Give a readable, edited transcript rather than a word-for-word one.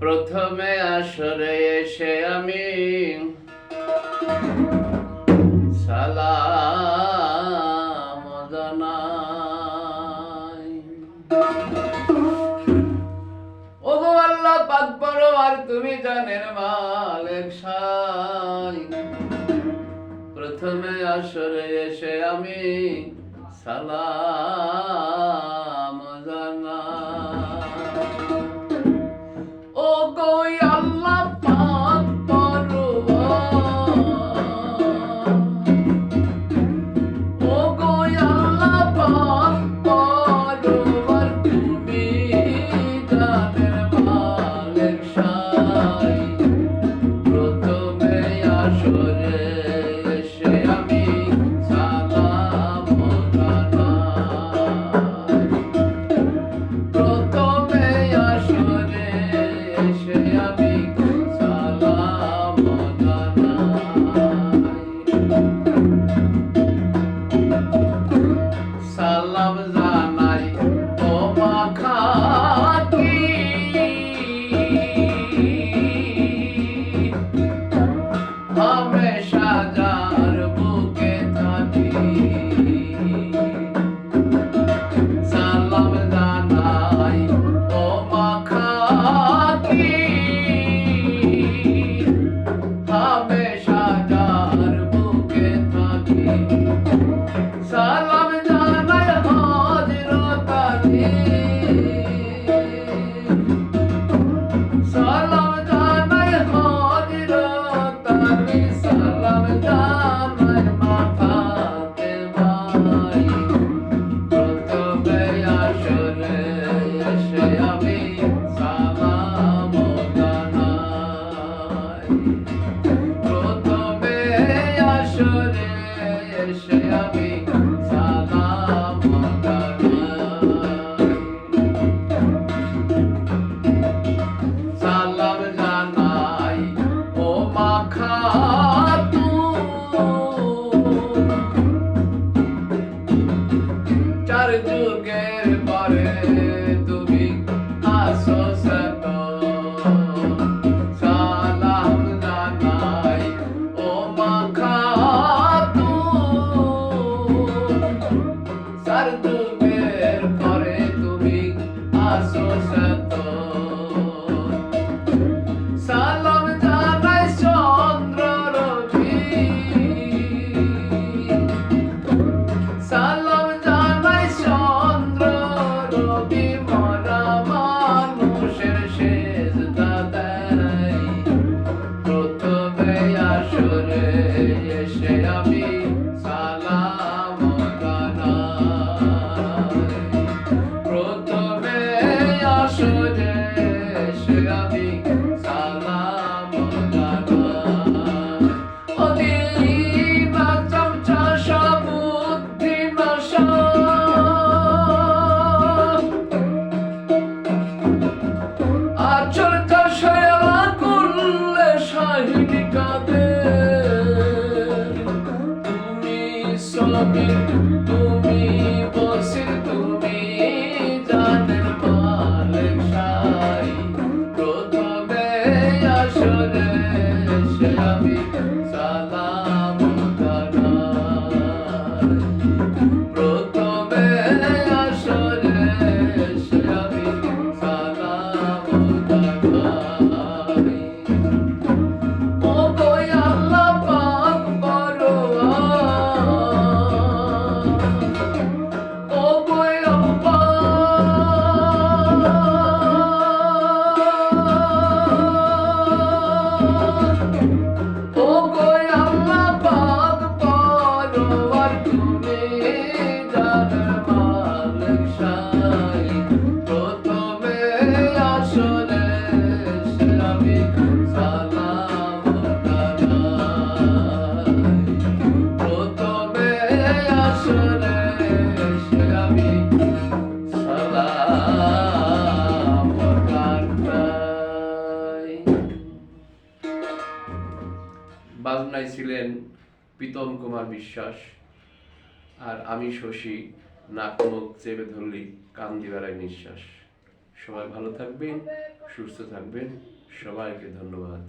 প্রথমে আসরে এসে আমি সালাম জানাই। ওগো আল্লাহ পাক পরওয়ার, তুমি জানের মালিক সাই। প্রথমে আসরে এসে আমি সালাম জানাই। ও গো আল্লাহ পাক পরওয়ার, ও গো আল্লাহ পাক পরওয়ার, তুমি জানের মালিক সাই। প্রথমে আসরে এসে আমি সালাম জানাই। প্রথমে আসরে এসে আমি সালাম জানাই। সালাম জানাই ও মা খাকি, হামেশা যার বুকে থাকি। সালাম জানাই ও মা খাকি, হামেশা যার বুকে থাকি। সালাম জানাই হযরত আলী, সালাম জানাই হযরত আলী, সালাম জানাই মা ফাতেমাই। প্রথমে আসরে এসে আমি সালাম জানাই। প্রথমে আসরে এসে আমি সালাম জানাই। সালাম জানাই ও মা খাতুন, চার যুগের পরে তুমি আসো সত। সালাম জানাই ও মা খাতুন, চার যুগের পরে তুমি আসো সত। সালাম জানাই চন্দ্র রবি, সালাম জানাই চন্দ্র রবি, মরা মানুষের সেজদা দেয়। প্রথমে আসরে এসে আমি সালাম জানাই। প্রথমে আসরে এসে আমি সালাম জানাই। অদিনা চামচা সাবুদ্দি নশা, আচল চাষয়া করলে শাহিন কাদের। তুমি সবির, তুমি বসির, তুমি জানের মালিক সাই। প্রথমে আসরে এসে আমি সালাম জানাই। প্রথমে আসরে এসে আমি সালাম জানাই। ও গো আল্লাহ পাক পরওয়ার, ও গো আল্লাহ, ও গো আল্লাহ পাক পরওয়ার, তুমি জানের মালিক সাই। প্রথমে আসরে এসে আমি সালাম জানাই। প্রথমে আসরে এসে আমি সালাম জানাই। বাজনায় ছিলেন প্রীতম কুমার বিশ্বাস, আর আমি শশী। নাক মুখ চেপে ধরলি কান দিবারাই নিঃশ্বাস। সবাই ভালো থাকবেন, সুস্থ থাকবেন। সবাইকে ধন্যবাদ।